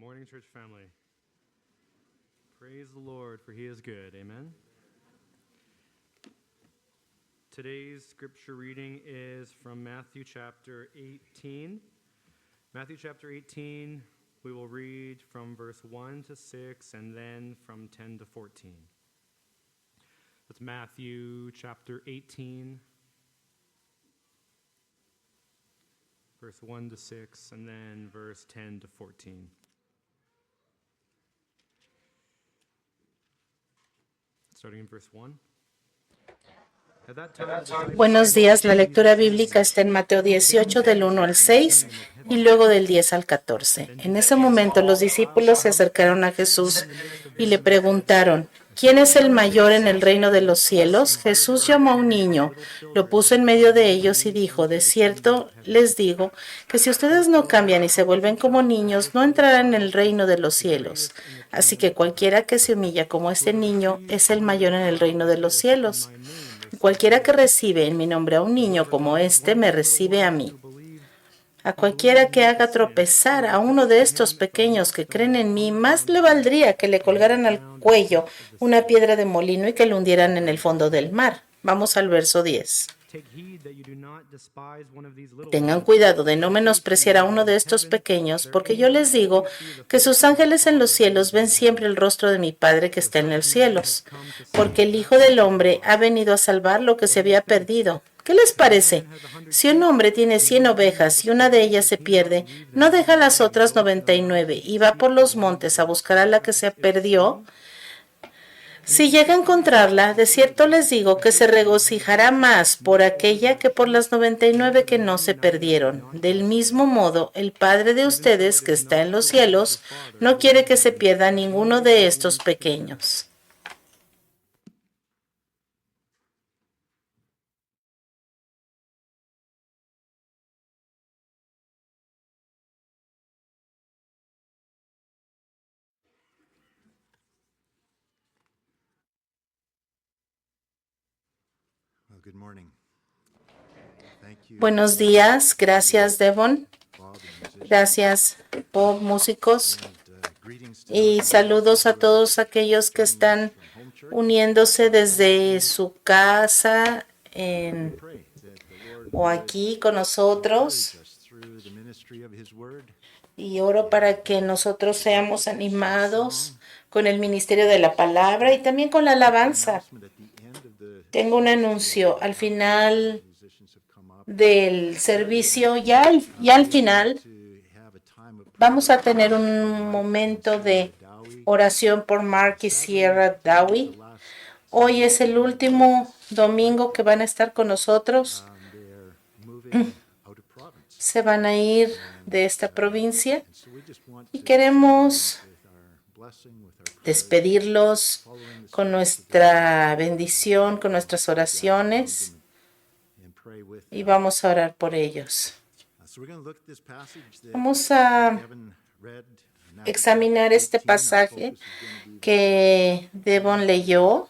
morning, church family. Praise the Lord, for he is good. Amen. Today's scripture reading is from Matthew chapter 18. Matthew chapter 18, we will read from verse 1 to 6 and then from 10 to 14. That's Matthew chapter 18, verse 1 to 6, and then verse 10 to 14. Starting in verse 1. Buenos días, la lectura bíblica está en Mateo 18 del 1 al 6 y luego del 10 al 14. En ese momento los discípulos se acercaron a Jesús y le preguntaron: ¿quién es el mayor en el reino de los cielos? Jesús llamó a un niño, lo puso en medio de ellos y dijo: de cierto les digo que si ustedes no cambian y se vuelven como niños, no entrarán en el reino de los cielos. Así que cualquiera que se humilla como este niño es el mayor en el reino de los cielos. Cualquiera que recibe en mi nombre a un niño como este, me recibe a mí. A cualquiera que haga tropezar a uno de estos pequeños que creen en mí, más le valdría que le colgaran al cuello una piedra de molino y que lo hundieran en el fondo del mar. Vamos al verso 10. Tengan cuidado de no menospreciar a uno de estos pequeños, porque yo les digo que sus ángeles en los cielos ven siempre el rostro de mi Padre que está en los cielos, porque el Hijo del Hombre ha venido a salvar lo que se había perdido. ¿Qué les parece? Si un hombre tiene 100 ovejas y una de ellas se pierde, ¿no deja las otras 99 y va por los montes a buscar a la que se perdió? Si llega a encontrarla, de cierto les digo que se regocijará más por aquella que por las 99 que no se perdieron. Del mismo modo, el Padre de ustedes que está en los cielos no quiere que se pierda ninguno de estos pequeños. Buenos días, gracias Devon, gracias Bob, músicos, y saludos a todos aquellos que están uniéndose desde su casa o aquí con nosotros. Y oro para que nosotros seamos animados con el ministerio de la palabra y también con la alabanza. Tengo un anuncio al final del servicio, ya al final vamos a tener un momento de oración por Mark y Sierra Dowie. Hoy es el último domingo que van a estar con nosotros. Se van a ir de esta provincia y queremos despedirlos con nuestra bendición, con nuestras oraciones, y vamos a orar por ellos. Vamos a examinar este pasaje que Devon leyó,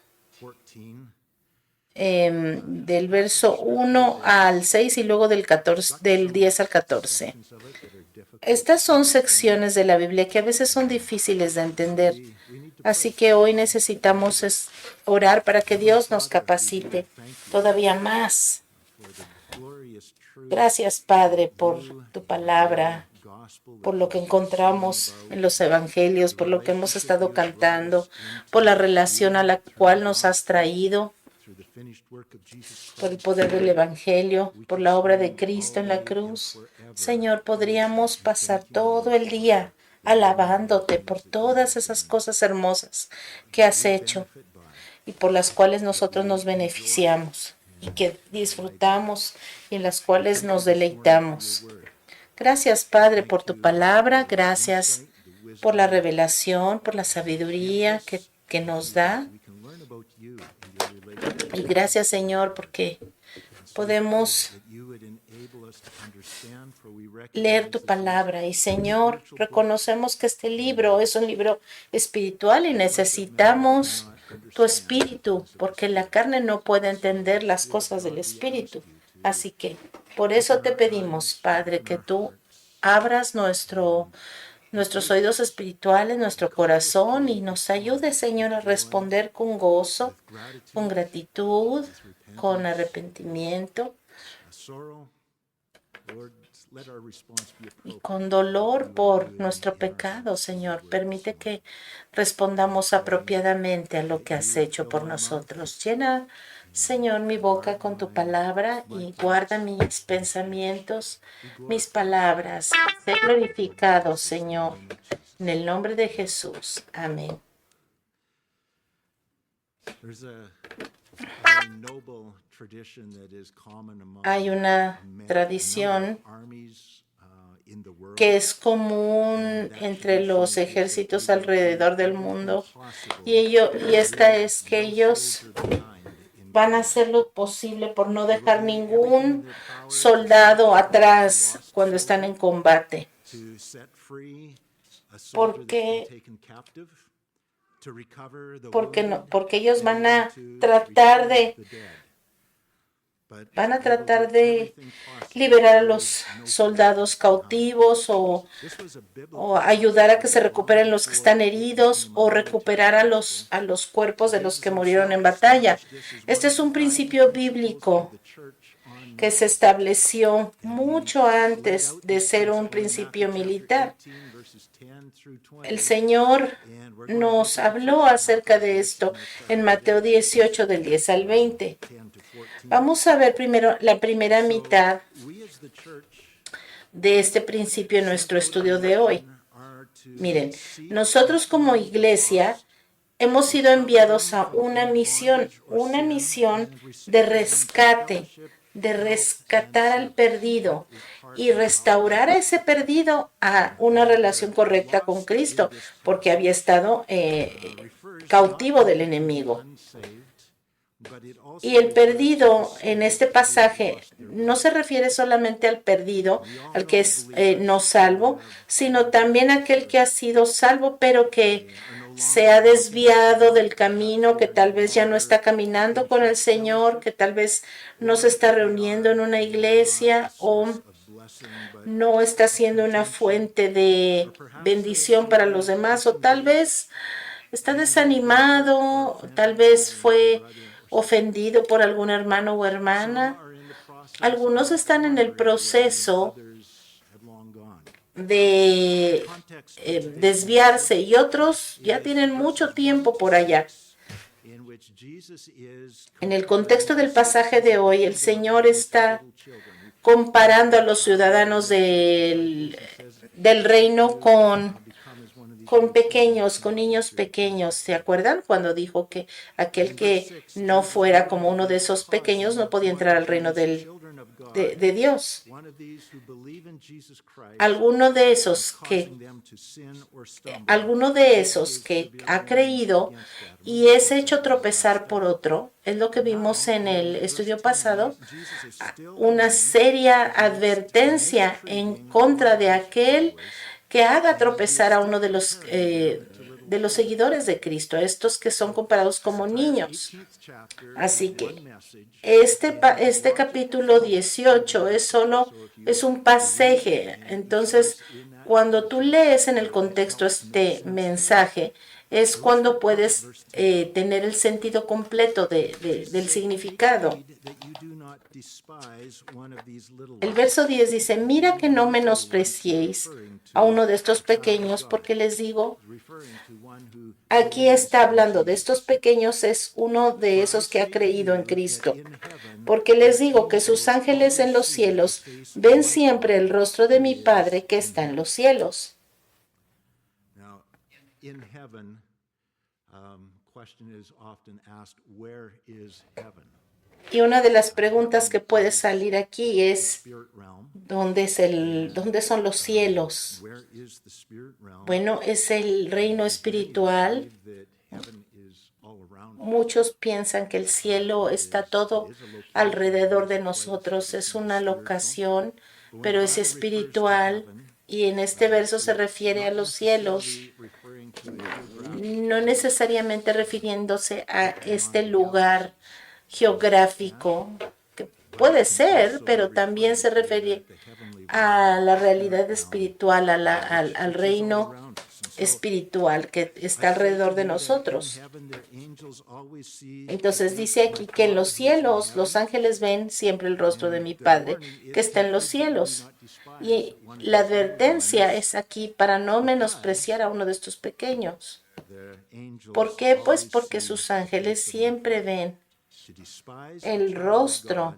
del verso 1 al 6 y luego del 10 al 14. Estas son secciones de la Biblia que a veces son difíciles de entender, así que hoy necesitamos orar para que Dios nos capacite todavía más. Gracias, Padre, por tu palabra, por lo que encontramos en los evangelios, por lo que hemos estado cantando, por la relación a la cual nos has traído, por el poder del evangelio, por la obra de Cristo en la cruz. Señor, podríamos pasar todo el día alabándote por todas esas cosas hermosas que has hecho y por las cuales nosotros nos beneficiamos y que disfrutamos y en las cuales nos deleitamos. Gracias, Padre, por tu palabra. Gracias por la revelación, por la sabiduría que nos da. Y gracias, Señor, porque podemos leer tu palabra. Y, Señor, reconocemos que este libro es un libro espiritual y necesitamos tu espíritu, porque la carne no puede entender las cosas del espíritu. Así que por eso te pedimos, Padre, que tú abras nuestro nuestros oídos espirituales, nuestro corazón y nos ayude, Señor, a responder con gozo, con gratitud, con arrepentimiento y con dolor por nuestro pecado, Señor. Permite que respondamos apropiadamente a lo que has hecho por nosotros. Llena, Señor, mi boca con tu palabra y guarda mis pensamientos, mis palabras. Sé glorificado, Señor, en el nombre de Jesús. Amén. Hay una tradición que es común entre los ejércitos alrededor del mundo y esta es que ellos van a hacer lo posible por no dejar ningún soldado atrás cuando están en combate. Porque ellos van a tratar de liberar a los soldados cautivos o ayudar a que se recuperen los que están heridos o recuperar a los cuerpos de los que murieron en batalla. Este es un principio bíblico que se estableció mucho antes de ser un principio militar. El Señor nos habló acerca de esto en Mateo 18, del 10 al 20. Vamos a ver primero la primera mitad de este principio en nuestro estudio de hoy. Miren, nosotros como iglesia hemos sido enviados a una misión de rescate, de rescatar al perdido y restaurar a ese perdido a una relación correcta con Cristo, porque había estado cautivo del enemigo. Y el perdido en este pasaje no se refiere solamente al perdido, al que es no salvo, sino también a aquel que ha sido salvo, pero que se ha desviado del camino, que tal vez ya no está caminando con el Señor, que tal vez no se está reuniendo en una iglesia o no está siendo una fuente de bendición para los demás, o tal vez está desanimado, tal vez fue ofendido por algún hermano o hermana. Algunos están en el proceso de desviarse y otros ya tienen mucho tiempo por allá. En el contexto del pasaje de hoy, el Señor está comparando a los ciudadanos del reino con pequeños, con niños pequeños. ¿Se acuerdan cuando dijo que aquel que no fuera como uno de esos pequeños no podía entrar al reino de Dios? Alguno de esos que ha creído y es hecho tropezar por otro, es lo que vimos en el estudio pasado, una seria advertencia en contra de aquel que haga tropezar a uno de los seguidores de Cristo, estos que son comparados como niños. Así que este capítulo 18 es un pasaje. Entonces, cuando tú lees en el contexto este mensaje, es cuando puedes tener el sentido completo del significado. El verso 10 dice, mira que no menospreciéis a uno de estos pequeños, porque les digo, aquí está hablando de estos pequeños, es uno de esos que ha creído en Cristo. Porque les digo que sus ángeles en los cielos ven siempre el rostro de mi Padre que está en los cielos. Y una de las preguntas que puede salir aquí es, ¿dónde son los cielos? Bueno, es el reino espiritual. Muchos piensan que el cielo está todo alrededor de nosotros, es una locación, pero es espiritual. Y en este verso se refiere a los cielos, no necesariamente refiriéndose a este lugar geográfico, que puede ser, pero también se refiere a la realidad espiritual, al reino espiritual que está alrededor de nosotros. Entonces dice aquí que en los cielos los ángeles ven siempre el rostro de mi Padre que está en los cielos. Y la advertencia es aquí para no menospreciar a uno de estos pequeños. ¿Por qué? Pues porque sus ángeles siempre ven el rostro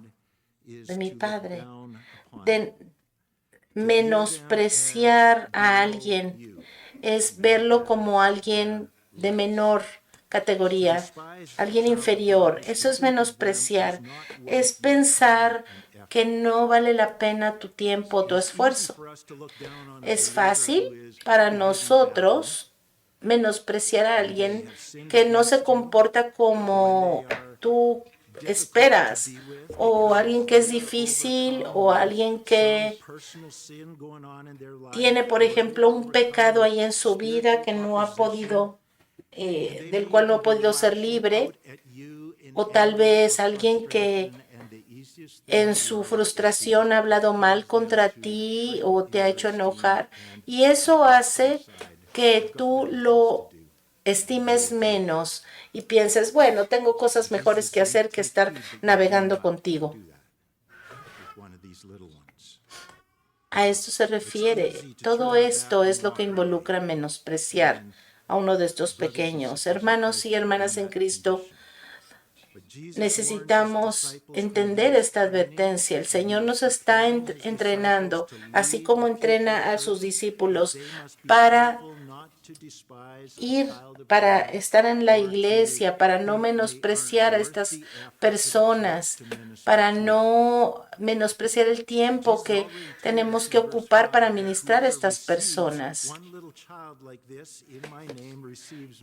de mi Padre. De menospreciar a alguien es verlo como alguien de menor categoría, alguien inferior. Eso es menospreciar, es pensar que no vale la pena tu tiempo, tu esfuerzo. Es fácil para nosotros menospreciar a alguien que no se comporta como tú esperas, o alguien que es difícil, o alguien que tiene, por ejemplo, un pecado ahí en su vida que no ha podido, del cual no ha podido ser libre, o tal vez alguien que en su frustración ha hablado mal contra ti o te ha hecho enojar, y eso hace que tú lo estimes menos y pienses, bueno, tengo cosas mejores que hacer que estar navegando contigo. A esto se refiere. Todo esto es lo que involucra menospreciar a uno de estos pequeños. Hermanos y hermanas en Cristo, necesitamos entender esta advertencia. El Señor nos está entrenando, así como entrena a sus discípulos para para estar en la iglesia, para no menospreciar a estas personas, para no menospreciar el tiempo que tenemos que ocupar para ministrar a estas personas.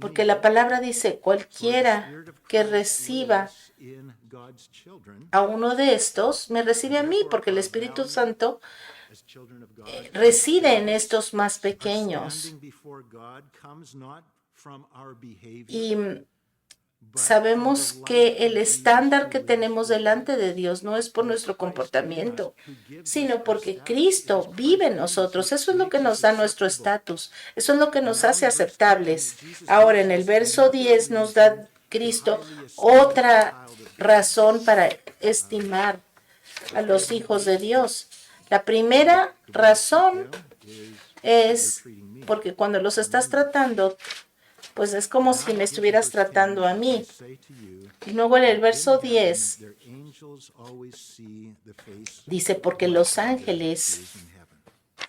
Porque la palabra dice, cualquiera que reciba a uno de estos, me recibe a mí, porque el Espíritu Santo reside en estos más pequeños. Y sabemos que el estándar que tenemos delante de Dios no es por nuestro comportamiento, sino porque Cristo vive en nosotros. Eso es lo que nos da nuestro estatus. Eso es lo que nos hace aceptables. Ahora, en el verso 10 nos da Cristo otra razón para estimar a los hijos de Dios. La primera razón es porque cuando los estás tratando, pues es como si me estuvieras tratando a mí. Y luego en el verso 10 dice, porque los ángeles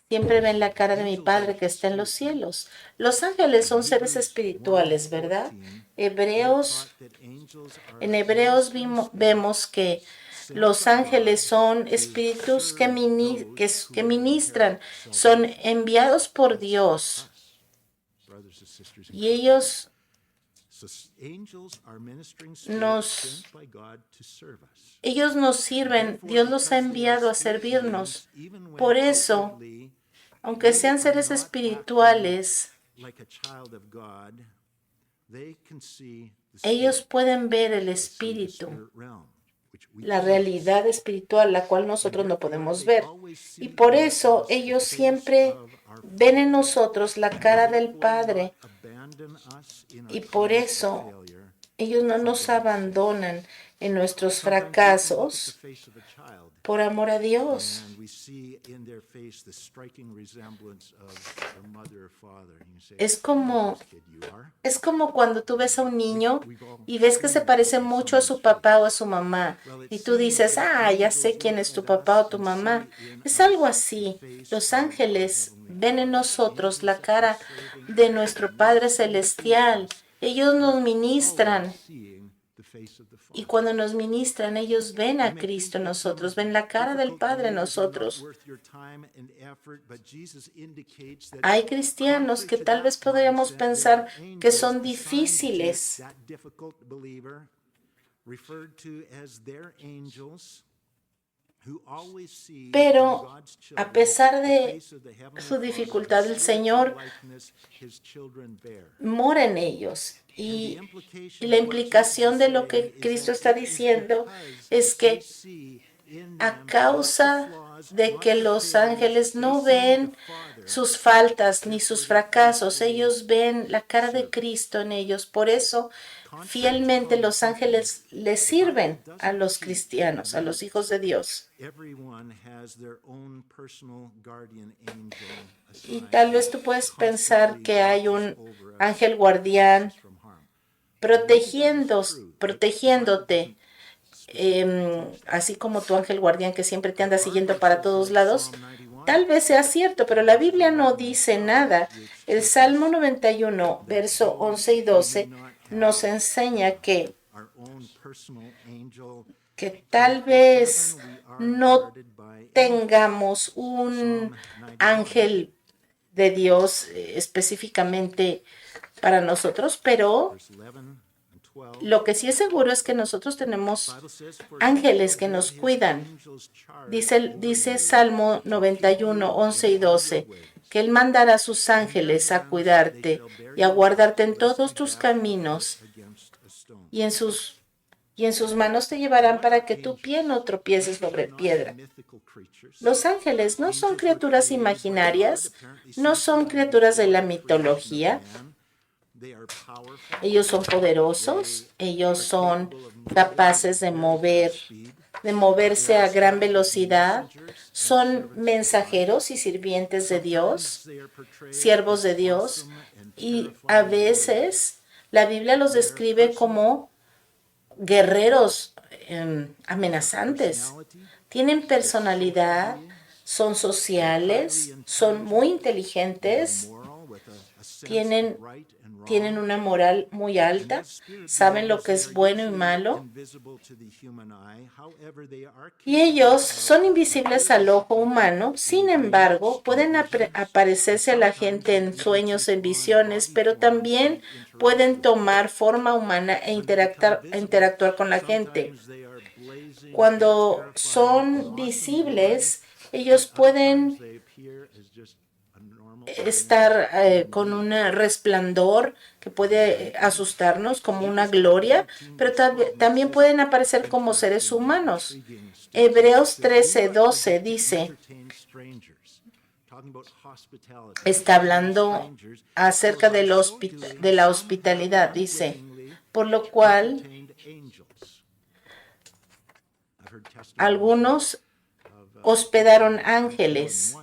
siempre ven la cara de mi Padre que está en los cielos. Los ángeles son seres espirituales, ¿verdad? En Hebreos vemos que los ángeles son espíritus que ministran, son enviados por Dios. Y ellos nos sirven, Dios los ha enviado a servirnos. Por eso, aunque sean seres espirituales, ellos pueden ver el espíritu, la realidad espiritual, la cual nosotros no podemos ver. Y por eso ellos siempre ven en nosotros la cara del Padre. Y por eso ellos no nos abandonan en nuestros fracasos por amor a Dios. Es como cuando tú ves a un niño y ves que se parece mucho a su papá o a su mamá y tú dices, ya sé quién es tu papá o tu mamá. Es algo así. Los ángeles ven en nosotros la cara de nuestro Padre Celestial. Ellos nos ministran. Y cuando nos ministran, ellos ven a Cristo en nosotros, ven la cara del Padre en nosotros. Hay cristianos que tal vez podríamos pensar que son difíciles, pero a pesar de su dificultad, el Señor mora en ellos. Y la implicación de lo que Cristo está diciendo es que a causa de que los ángeles no ven sus faltas ni sus fracasos, ellos ven la cara de Cristo en ellos. Por eso, fielmente los ángeles les sirven a los cristianos, a los hijos de Dios. Y tal vez tú puedes pensar que hay un ángel guardián protegiéndote, así como tu ángel guardián que siempre te anda siguiendo para todos lados. Tal vez sea cierto, pero la Biblia no dice nada. El Salmo 91, verso 11 y 12, nos enseña que tal vez no tengamos un ángel de Dios específicamente para nosotros, pero lo que sí es seguro es que nosotros tenemos ángeles que nos cuidan. Dice Salmo 91, 11 y 12, que Él mandará a sus ángeles a cuidarte y a guardarte en todos tus caminos, y en sus manos te llevarán para que tu pie no tropiece sobre piedra. Los ángeles no son criaturas imaginarias, no son criaturas de la mitología. Ellos son poderosos, ellos son capaces de moverse a gran velocidad, son mensajeros y sirvientes de Dios, siervos de Dios, y a veces la Biblia los describe como guerreros amenazantes. Tienen personalidad, son sociales, son muy inteligentes, tienen una moral muy alta, saben lo que es bueno y malo, y ellos son invisibles al ojo humano. Sin embargo, pueden aparecerse a la gente en sueños, en visiones, pero también pueden tomar forma humana e interactuar con la gente. Cuando son visibles, ellos pueden estar con un resplandor que puede asustarnos, como una gloria, pero también pueden aparecer como seres humanos. Hebreos 13:12 dice, está hablando acerca de la hospitalidad, dice, por lo cual algunos hospedaron ángeles.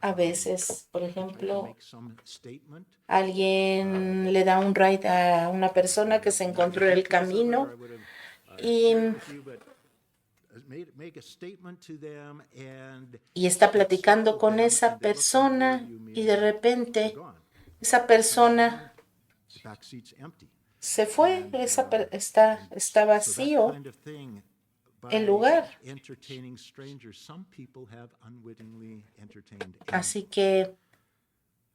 A veces, por ejemplo, alguien le da un ride a una persona que se encontró en el camino y está platicando con esa persona, y de repente esa persona se fue, está vacío el lugar. Así que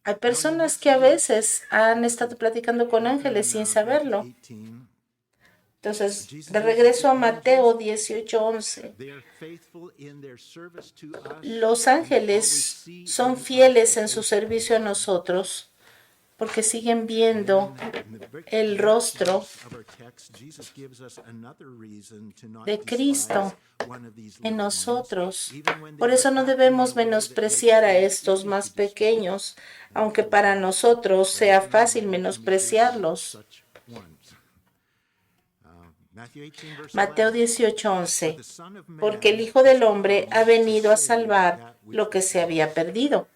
hay personas que a veces han estado platicando con ángeles sin saberlo. Entonces, de regreso a Mateo 18:11, los ángeles son fieles en su servicio a nosotros porque siguen viendo el rostro de Cristo en nosotros. Por eso no debemos menospreciar a estos más pequeños, aunque para nosotros sea fácil menospreciarlos. Mateo 18:11, porque el Hijo del Hombre ha venido a salvar lo que se había perdido.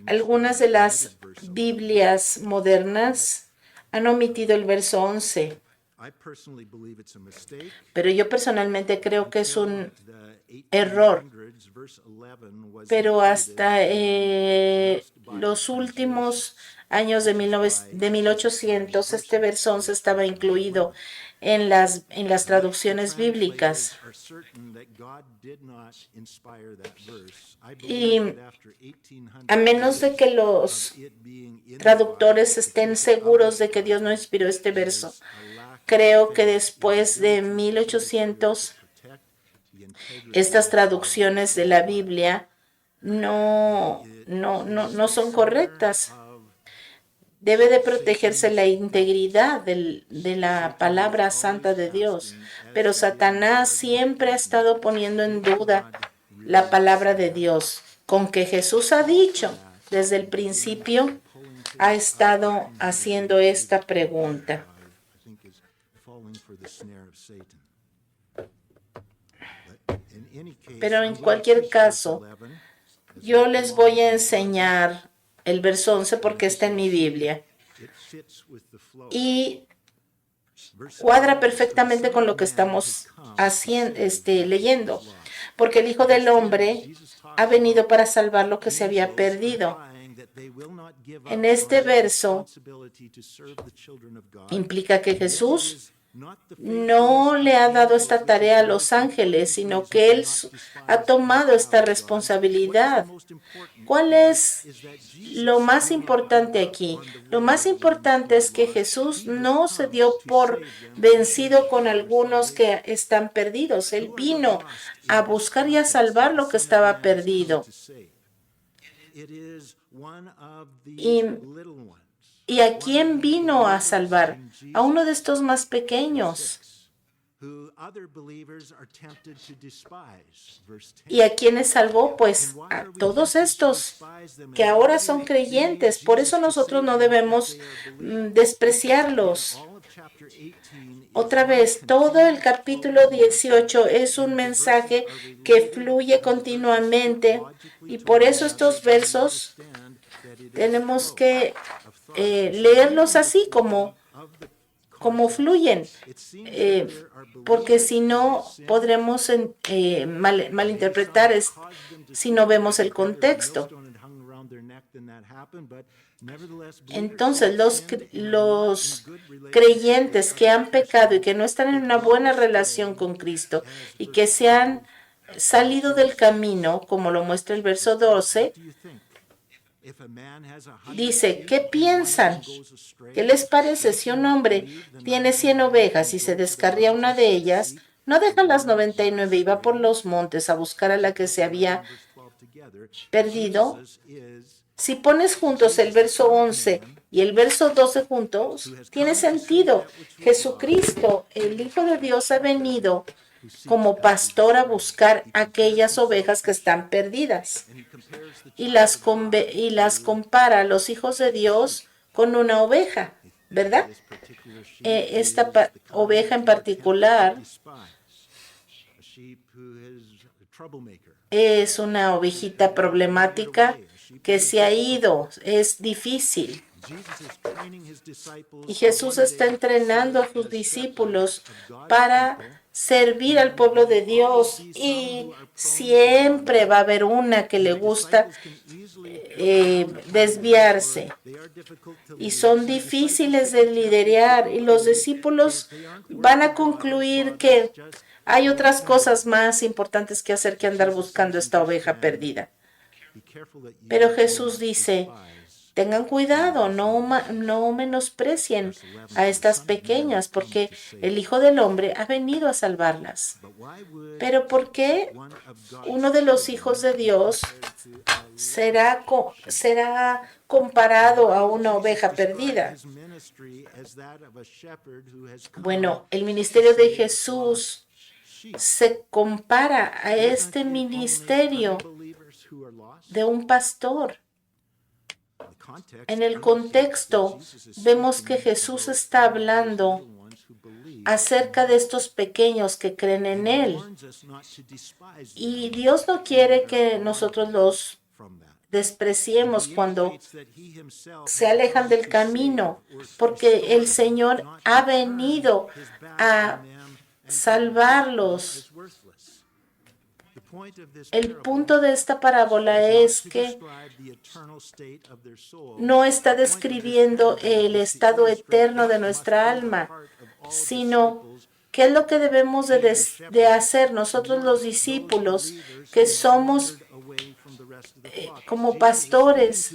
Algunas de las Biblias modernas han omitido el verso 11, pero yo personalmente creo que es un error. Pero hasta los últimos años de 1800, este verso 11 estaba incluido en las traducciones bíblicas. Y a menos de que los traductores estén seguros de que Dios no inspiró este verso, creo que después de 1800, estas traducciones de la Biblia no son correctas. Debe de protegerse la integridad de la palabra santa de Dios. Pero Satanás siempre ha estado poniendo en duda la palabra de Dios. Con que Jesús ha dicho desde el principio, ha estado haciendo esta pregunta. Pero en cualquier caso, yo les voy a enseñar el verso 11 porque está en mi Biblia. Y cuadra perfectamente con lo que estamos leyendo. Porque el Hijo del Hombre ha venido para salvar lo que se había perdido. En este verso implica que Jesús no le ha dado esta tarea a los ángeles, sino que Él ha tomado esta responsabilidad. ¿Cuál es lo más importante aquí? Lo más importante es que Jesús no se dio por vencido con algunos que están perdidos. Él vino a buscar y a salvar lo que estaba perdido. ¿Y a quién vino a salvar? A uno de estos más pequeños. ¿Y a quiénes salvó? Pues a todos estos que ahora son creyentes. Por eso nosotros no debemos despreciarlos. Otra vez, todo el capítulo 18 es un mensaje que fluye continuamente y por eso estos versos tenemos que leerlos así como fluyen, porque si no podremos malinterpretar si no vemos el contexto. Entonces, los creyentes que han pecado y que no están en una buena relación con Cristo y que se han salido del camino, como lo muestra el verso 12, dice, ¿qué piensan? ¿Qué les parece si un hombre tiene 100 ovejas y se descarría una de ellas? ¿No deja las 99 y va por los montes a buscar a la que se había perdido? Si pones juntos el verso 11 y el verso 12 juntos, tiene sentido. Jesucristo, el Hijo de Dios, ha venido como pastor a buscar aquellas ovejas que están perdidas. Y las compara a los hijos de Dios con una oveja, ¿verdad? Esta oveja en particular es una ovejita problemática que se ha ido, es difícil. Y Jesús está entrenando a sus discípulos para servir al pueblo de Dios y siempre va a haber una que le gusta desviarse y son difíciles de liderar y los discípulos van a concluir que hay otras cosas más importantes que hacer que andar buscando esta oveja perdida. Pero Jesús dice, tengan cuidado, no menosprecien a estas pequeñas, porque el Hijo del Hombre ha venido a salvarlas. Pero ¿por qué uno de los hijos de Dios será comparado a una oveja perdida? Bueno, el ministerio de Jesús se compara a este ministerio de un pastor. En el contexto, vemos que Jesús está hablando acerca de estos pequeños que creen en Él. Y Dios no quiere que nosotros los despreciemos cuando se alejan del camino, porque el Señor ha venido a salvarlos. El punto de esta parábola es que no está describiendo el estado eterno de nuestra alma, sino qué es lo que debemos de hacer nosotros los discípulos, que somos como pastores.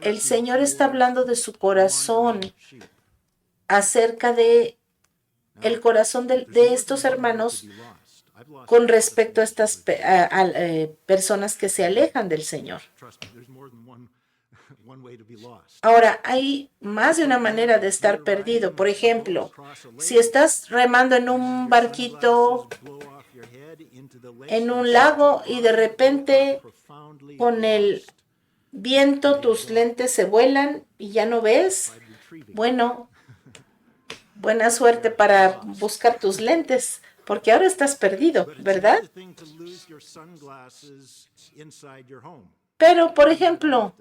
El Señor está hablando de su corazón, acerca de el corazón de estos hermanos con respecto a estas personas que se alejan del Señor. Ahora, hay más de una manera de estar perdido. Por ejemplo, si estás remando en un barquito en un lago y de repente con el viento tus lentes se vuelan y ya no ves, bueno, buena suerte para buscar tus lentes, porque ahora estás perdido, ¿verdad? Pero, por ejemplo,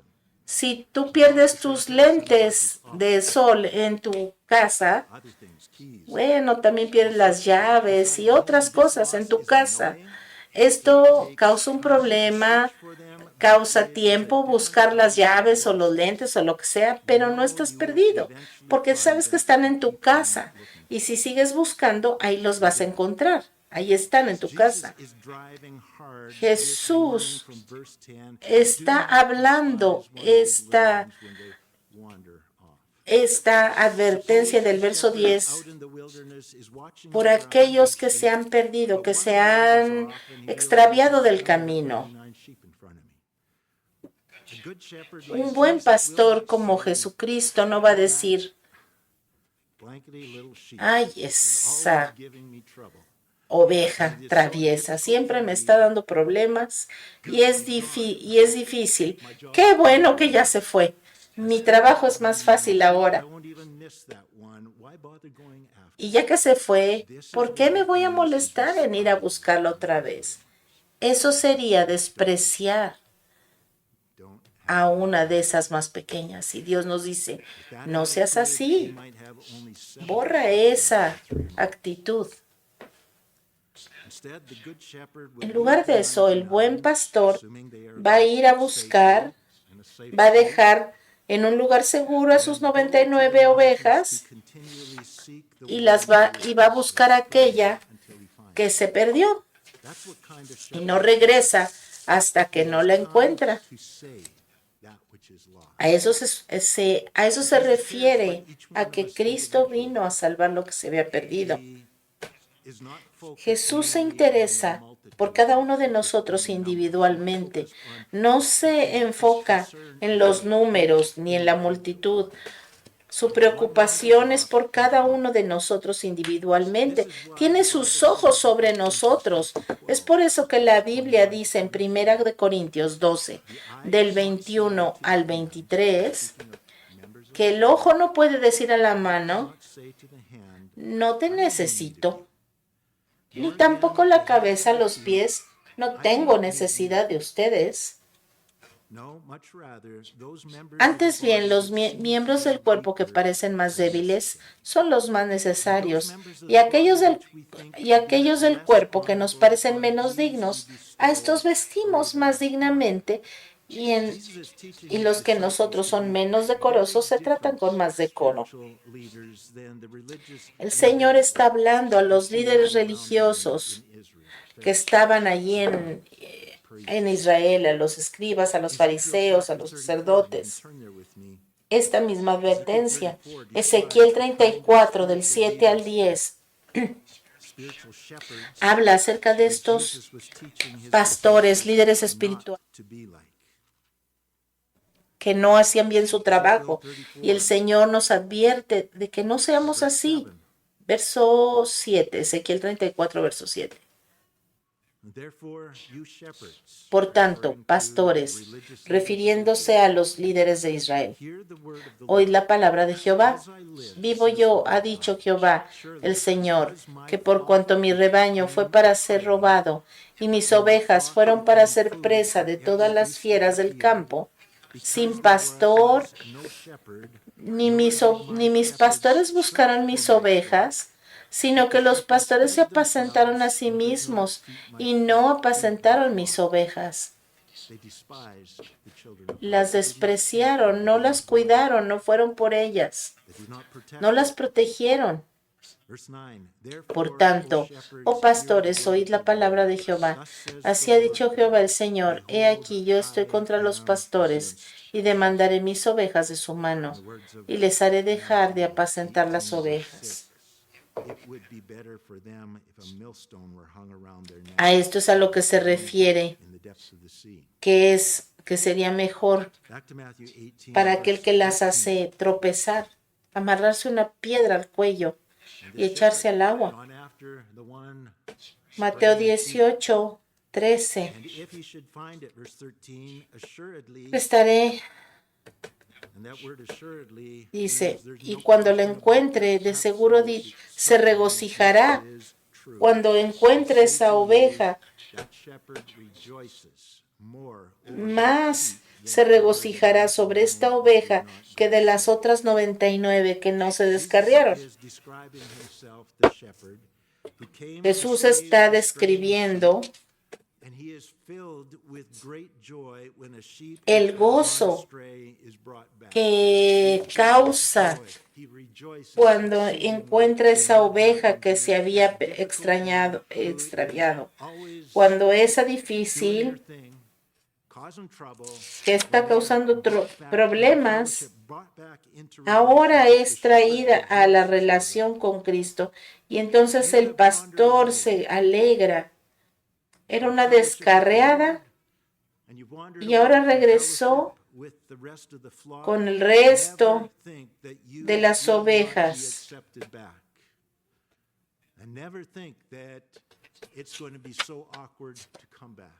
si tú pierdes tus lentes de sol en tu casa, bueno, también pierdes las llaves y otras cosas en tu casa. Esto causa un problema, causa tiempo buscar las llaves o los lentes o lo que sea, pero no estás perdido, porque sabes que están en tu casa y si sigues buscando, ahí los vas a encontrar. Ahí están en tu casa. Jesús está hablando esta advertencia del verso 10 por aquellos que se han perdido, que se han extraviado del camino. Un buen pastor como Jesucristo no va a decir, ay, esa oveja traviesa siempre me está dando problemas y es difícil. Qué bueno que ya se fue. Mi trabajo es más fácil ahora. Y ya que se fue, ¿por qué me voy a molestar en ir a buscarlo otra vez? Eso sería despreciar a una de esas más pequeñas. Y Dios nos dice, no seas así. Borra esa actitud. En lugar de eso, el buen pastor va a ir a buscar, va a dejar en un lugar seguro a sus 99 ovejas y va a buscar aquella que se perdió y no regresa hasta que no la encuentra. A eso se refiere a que Cristo vino a salvar lo que se había perdido. Jesús se interesa por cada uno de nosotros individualmente. No se enfoca en los números ni en la multitud. Su preocupación es por cada uno de nosotros individualmente. Tiene sus ojos sobre nosotros. Es por eso que la Biblia dice en 1 Corintios 12, del 21 al 23, que el ojo no puede decir a la mano, no te necesito, ni tampoco la cabeza a los pies, no tengo necesidad de ustedes. Antes bien, los miembros del cuerpo que parecen más débiles son los más necesarios, y aquellos del cuerpo que nos parecen menos dignos, a estos vestimos más dignamente, y los que nosotros son menos decorosos se tratan con más decoro. El Señor está hablando a los líderes religiosos que estaban allí en Israel, a los escribas, a los fariseos, a los sacerdotes. Esta misma advertencia, Ezequiel 34, del 7 al 10, habla acerca de estos pastores, líderes espirituales, que no hacían bien su trabajo. Y el Señor nos advierte de que no seamos así. Verso 7, Ezequiel 34, verso 7. Por tanto, pastores, refiriéndose a los líderes de Israel, oíd la palabra de Jehová. Vivo yo, ha dicho Jehová, el Señor, que por cuanto mi rebaño fue para ser robado y mis ovejas fueron para ser presa de todas las fieras del campo, sin pastor, ni mis pastores buscaron mis ovejas, sino que los pastores se apacentaron a sí mismos y no apacentaron mis ovejas. Las despreciaron, no las cuidaron, no fueron por ellas, no las protegieron. Por tanto, oh pastores, oíd la palabra de Jehová. Así ha dicho Jehová el Señor, he aquí yo estoy contra los pastores, y demandaré mis ovejas de su mano, y les haré dejar de apacentar las ovejas. it would be better for them if a millstone were hung around their neck A esto es a lo que se refiere, in the depths of the sea. que sería mejor Back to Matthew 18, para aquel verse que las 13. hace tropezar, amarrarse una piedra al cuello And y this echarse shepherd al agua. gone after the one Mateo straying sheep. 18, 13. And if he should find it, verse 13, assuredly, Estaré, and that word assuredly dice, means there's y no cuando lo question about encuentre, it. de seguro Absolutely se certain regocijará. this is true. Cuando encuentre I say esa to you, oveja, that shepherd rejoices more over that más sheep se than over the regocijará sobre 99 esta that oveja did not que go de las astray. otras 99 que no se Jesus descarriaron. is describing himself the shepherd who came to Jesús save está the straying describiendo sheep, and he is filled with great joy when a sheep el which has gone gozo astray is brought back. que causa He rejoices cuando exceedingly encuentra when esa that oveja happens, que and se that había difficult extrañado, one who is extraviado. always Cuando esa doing their difícil thing, causing trouble, que está when they are causando brought back into problemas, fellowship, brought back into ahora relationship, es the shepherd traída a la rejoices over them. relación con Cristo y entonces You el have wandered pastor away. se alegra. Era una Fellowship with the descarriada Lord, and you've wandered y ahora away from regresó fellowship with the rest of the flock. con el resto Never think that you de las will not be ovejas. accepted back. And never think that it's going to be so awkward to come back.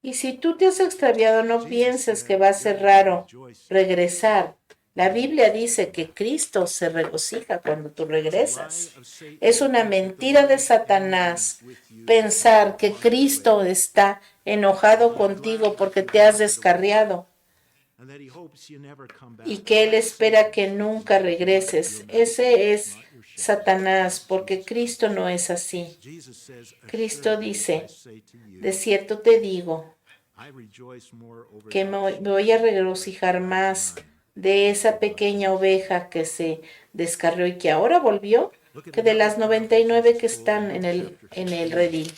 Y si tú te has extraviado, no Jesus pienses said, que va a ser "There will be raro rejoicing." regresar. La Biblia dice que Cristo se regocija cuando tú regresas. Es una mentira de Satanás pensar que Cristo está enojado contigo porque te has descarriado And that he hopes you never come back. y que Él espera que nunca regreses. Ese es Satanás, porque Cristo no es así. Jesus says, Cristo "Assuredly, dice, I say to you, de cierto te digo, I rejoice more over que that me sheep voy a than over regocijar the más 99." de esa pequeña oveja que se descarrió y que ahora volvió, que de las 99 que están en el redil.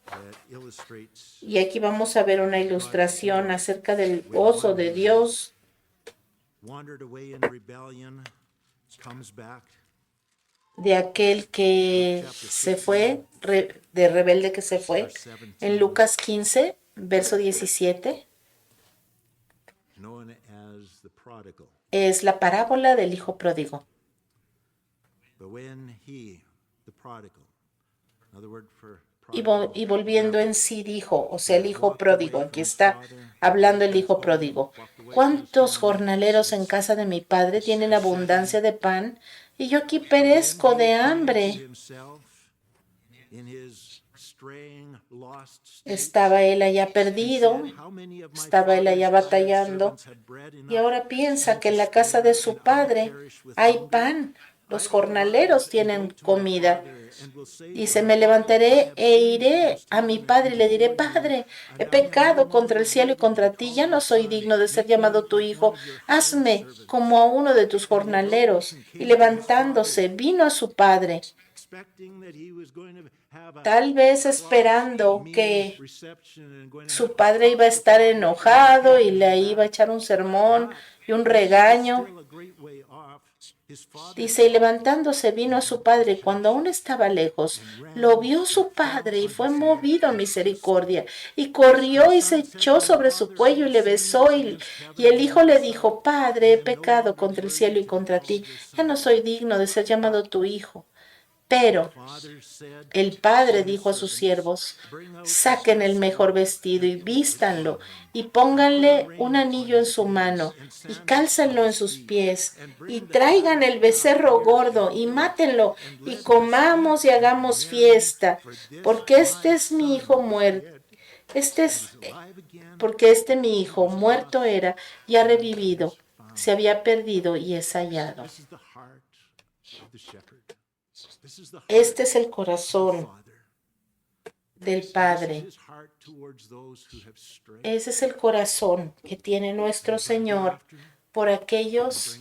That illustrates Y aquí vamos a ver una ilustración acerca del gozo de Dios wandered away in rebellion, comes back. de aquel que se fue, de rebelde que se fue. En Lucas 15, verso 17, Known as the prodigal. es la parábola del hijo pródigo. But when he, the prodigal, another word for Y prodigal, volviendo en sí dijo, o sea, el hijo pródigo, aquí está hablando el hijo pródigo. ¿Cuántos jornaleros en casa de mi padre tienen abundancia de pan y yo aquí perezco de hambre? Estaba él allá perdido, estaba él allá batallando y ahora piensa que en la casa de su padre hay pan. Los jornaleros tienen comida. Dice, me levantaré e iré a mi padre y le diré, Padre, he pecado contra el cielo y contra ti, ya no soy digno de ser llamado tu hijo, hazme como a uno de tus jornaleros. Y levantándose, vino a su padre, tal vez esperando que su padre iba a estar enojado y le iba a echar un sermón y un regaño. Dice, y levantándose vino a su padre, y cuando aún estaba lejos, lo vio su padre y fue movido a misericordia, y corrió y se echó sobre su cuello y le besó, y el hijo le dijo, Padre, he pecado contra el cielo y contra ti, ya no soy digno de ser llamado tu hijo. Pero el padre dijo a sus siervos, saquen el mejor vestido y vístanlo, y pónganle un anillo en su mano, y cálcenlo en sus pies, y traigan el becerro gordo, y mátenlo, y comamos y hagamos fiesta, porque este es mi hijo muerto. Porque mi hijo muerto era y ha revivido, se había perdido y es hallado. Este es el corazón del Padre. Ese es el corazón que tiene nuestro Señor por aquellos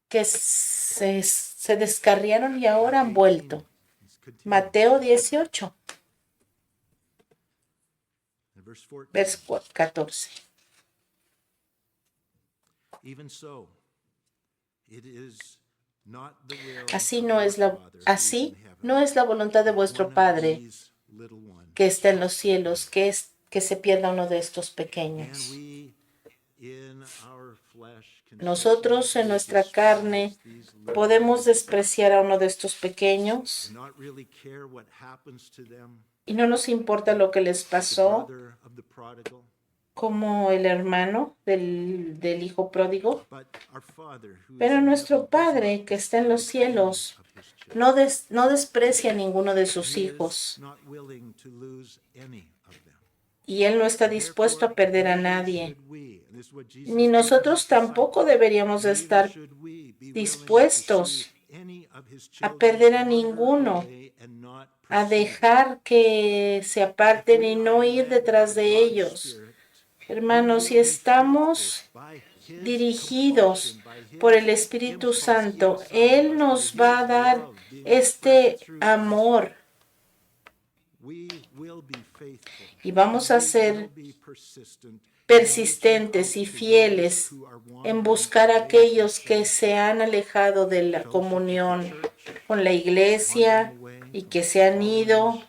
que se descarriaron y ahora han vuelto. Mateo 18, verso 14. Even so, it is not the will Así of no our es la, Father who is así in heaven. no es la voluntad de vuestro One of Padre these little ones. que está en los cielos, que se pierda uno de estos And pequeños. we, in our flesh, can Nosotros en nuestra carne these little podemos ones despreciar a uno de estos pequeños and not really care what happens to them. y no nos importa lo que les The pasó, brother of the prodigal. como el hermano del hijo pródigo. But our Father who is Pero in nuestro heaven does Padre not que está en los despise any cielos of his children. no desprecia a ninguno de sus He is hijos not willing to lose any of them. y Él no está dispuesto a perder a Neither nadie. should we, and this is what Jesus Ni told nosotros his tampoco disciples, deberíamos de neither estar should we be willing dispuestos to see any of his a children perder a wander ninguno, away and not a pursue them. dejar que se aparten y no ir detrás de ellos. Hermanos, si estamos dirigidos por el Espíritu Santo, Él nos va a dar este amor y vamos a ser persistentes y fieles en buscar a aquellos que se han alejado de la comunión con la iglesia y que se han ido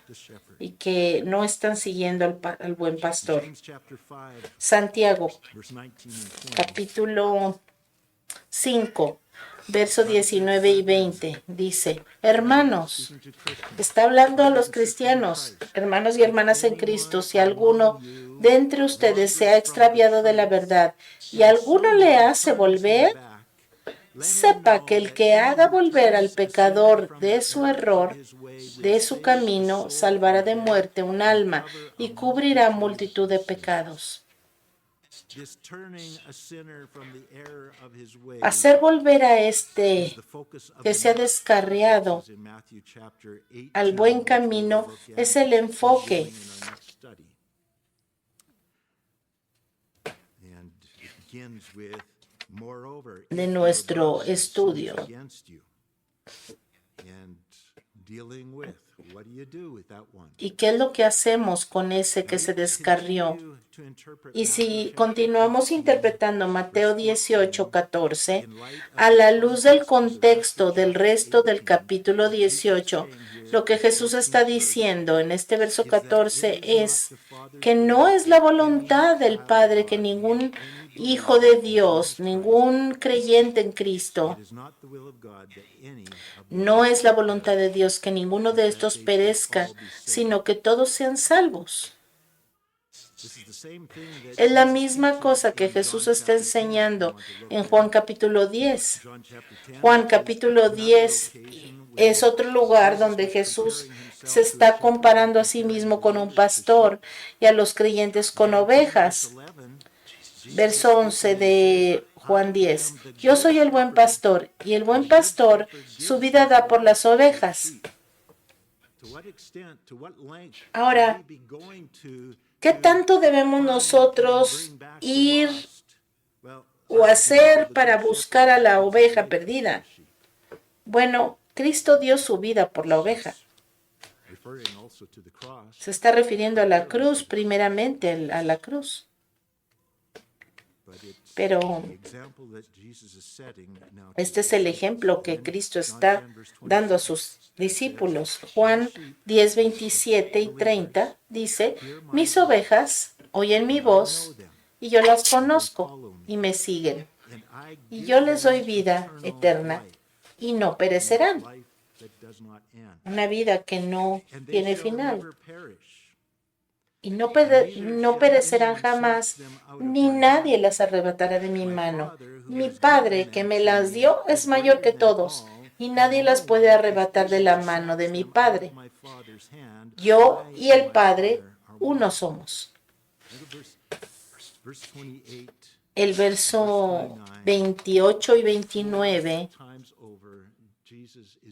y que no están siguiendo al buen pastor. Santiago, capítulo 5, verso 19 y 20, dice: hermanos, está hablando a los cristianos, hermanos y hermanas en Cristo, si alguno de entre ustedes se ha extraviado de la verdad y alguno le hace volver, sepa que el que haga volver al pecador de su error, de su camino, salvará de muerte un alma y cubrirá multitud de pecados. Hacer volver a este que se ha descarriado al buen camino es el enfoque de nuestro estudio. ¿Y qué es lo que hacemos con ese que se descarrió? Y si continuamos interpretando Mateo 18, 14, a la luz del contexto del resto del capítulo 18, lo que Jesús está diciendo en este verso 14 es que no es la voluntad del Padre que ningún hijo de Dios, ningún creyente en Cristo, no es la voluntad de Dios que ninguno de estos perezca, sino que todos sean salvos. Es la misma cosa que Jesús está enseñando en Juan capítulo 10. Juan capítulo 10 es otro lugar donde Jesús se está comparando a sí mismo con un pastor y a los creyentes con ovejas. Verso 11 de Juan 10. Yo soy el buen pastor y el buen pastor su vida da por las ovejas. Ahora, ¿qué tanto debemos nosotros ir o hacer para buscar a la oveja perdida? Bueno, Cristo dio su vida por la oveja. Se está refiriendo a la cruz, primeramente a la cruz. Pero este es el ejemplo que Cristo está dando a sus discípulos. Juan 10, 27 y 30 dice: mis ovejas oyen mi voz y yo las conozco y me siguen. Y yo les doy vida eterna y no perecerán. Una vida que no tiene final. Y no perecerán jamás, ni nadie las arrebatará de mi mano. Mi Padre que me las dio es mayor que todos, y nadie las puede arrebatar de la mano de mi Padre. Yo y el Padre uno somos. El verso 28 y 29,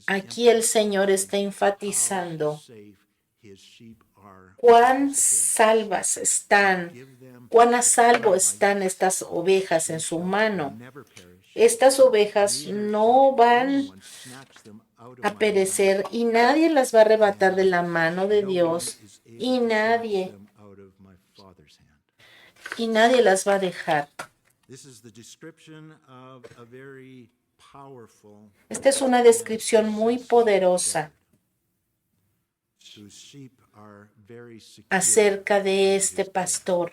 aquí el Señor está enfatizando cuán salvas están, cuán a salvo están estas ovejas en su mano. Estas ovejas no van a perecer y nadie las va a arrebatar de la mano de Dios y nadie powerful Esta es una descripción muy poderosa whose sheep are very secure acerca de este pastor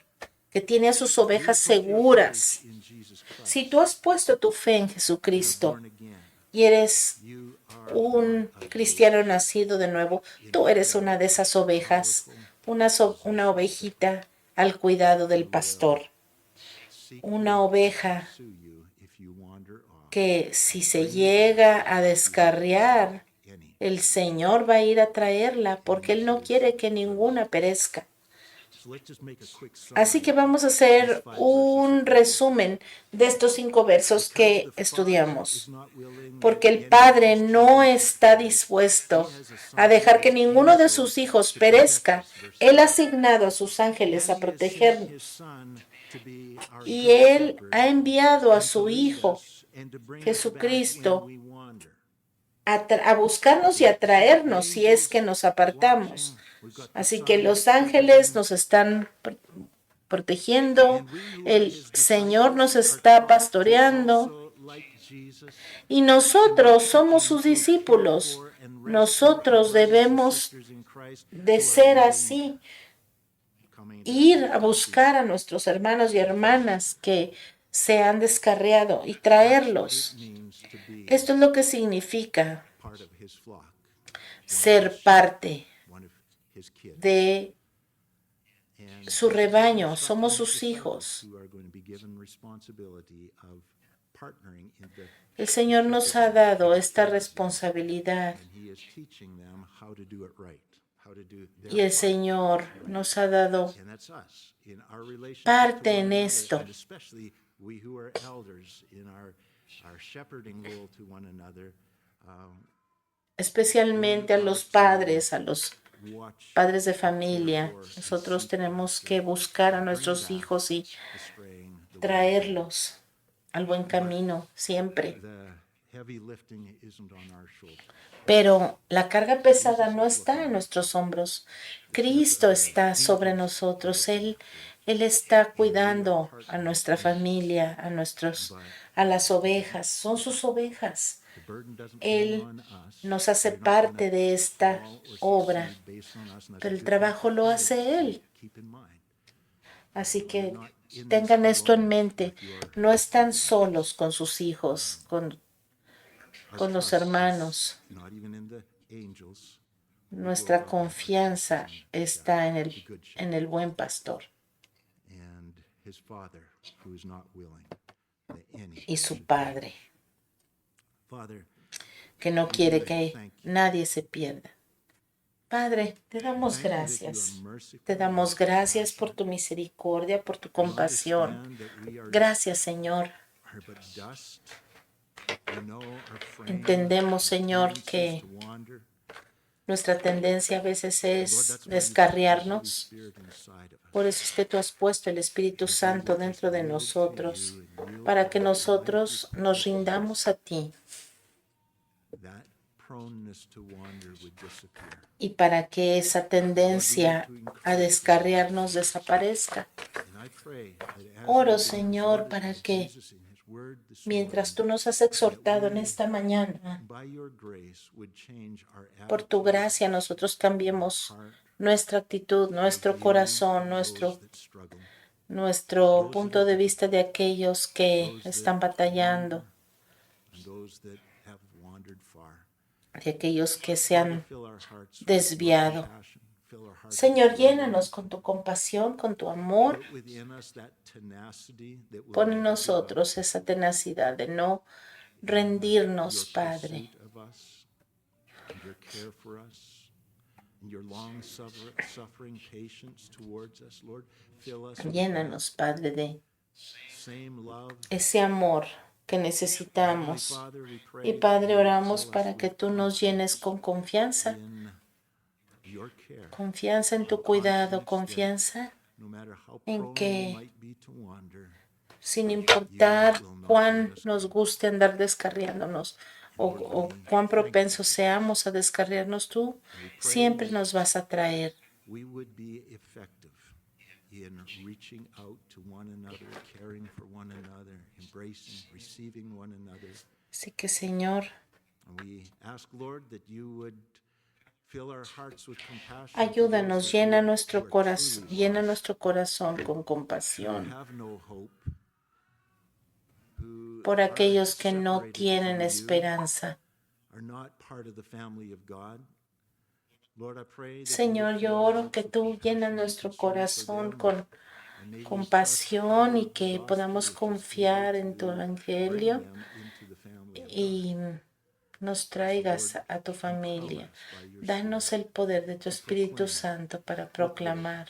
que tiene a sus ovejas seguras. in Jesus Christ. Si tú has puesto tu fe en Jesucristo Born again, y eres you are un cristiano nacido de nuevo, tú eres una de esas ovejas, una ovejita al cuidado del pastor, una oveja pursue you if you wander off. que si se llega a descarriar, Any. el Señor va a ir a traerla porque Él no quiere que ninguna perezca. So let's just make a quick summary. Así que vamos a hacer un resumen de estos 5 versos que estudiamos. Porque el Padre no está dispuesto a dejar que ninguno de sus hijos perezca. Él ha asignado a sus ángeles a protegernos. Y Él ha enviado a su Hijo, Jesucristo, a buscarnos y a traernos si es que nos apartamos. Así que los ángeles nos están protegiendo, el Señor nos está pastoreando y nosotros somos sus discípulos. Nosotros debemos de ser así, ir a buscar a nuestros hermanos y hermanas que se han descarriado y traerlos. Esto es lo que significa ser parte de su rebaño, somos sus hijos. El Señor nos ha dado esta responsabilidad y el Señor nos ha dado parte en esto. Especialmente a los padres de familia. Nosotros tenemos que buscar a nuestros hijos y traerlos al buen camino siempre. Pero la carga pesada no está en nuestros hombros. Cristo está sobre nosotros. Él está cuidando a nuestra familia, a las ovejas. Son sus ovejas. Él nos hace parte de esta obra, pero el trabajo lo hace Él. Así que tengan esto en mente. No están solos con sus hijos, con los hermanos. Nuestra confianza está en el buen pastor y su Padre, que no quiere que nadie se pierda. Padre, te damos gracias. Te damos gracias por tu misericordia, por tu compasión. Gracias, Señor. Entendemos, Señor, que nuestra tendencia a veces es descarriarnos. Por eso es que tú has puesto el Espíritu Santo dentro de nosotros, para que nosotros nos rindamos a ti y para que esa tendencia a descarriarnos desaparezca. Oro, Señor, para que mientras tú nos has exhortado en esta mañana, por tu gracia nosotros cambiemos nuestra actitud, nuestro corazón, nuestro punto de vista de aquellos que están batallando, de aquellos que se han desviado. Señor, llénanos con tu compasión, con tu amor. Pon en nosotros esa tenacidad de no rendirnos, Padre. Llénanos, Padre, de ese amor que necesitamos. Y Padre, oramos para que tú nos llenes con confianza. Confianza en tu cuidado, confianza en que sin importar cuán nos guste andar descarriándonos o cuán propensos seamos a descarriarnos, tú siempre nos vas a traer. Así que, Señor, And we ask, Lord, that you would fill our hearts with compassion. for ayúdanos, those that llena who nuestro are corazón, truly llena lost, nuestro corazón con who compasión have no hope, who por are aquellos que no separated tienen from you, esperanza. are not part of the family of God. Lord, I pray that you Señor, would yo fill our oro hearts que with tú compassion llenas and nuestro concern for corazón them, con and may we trust compasión y the que gospel podamos is just confiar able en tu to bring evangelio them into the family of God. y nos traigas a tu familia. Danos el poder de tu Espíritu Santo para proclamar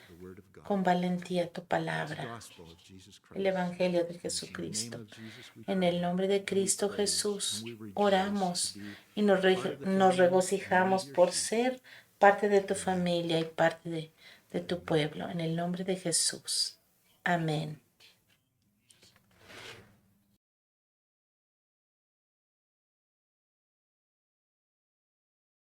The word of God, con valentía tu the palabra, gospel of Jesus Christ. el Evangelio de In the name Jesucristo. of Jesus we En pray, el nombre de and we Cristo praise, Jesús and we rejoice oramos to be y nos part of the nos family, regocijamos one of your por sheep. ser parte de tu familia y parte de tu pueblo. En el nombre de Jesús. Amén.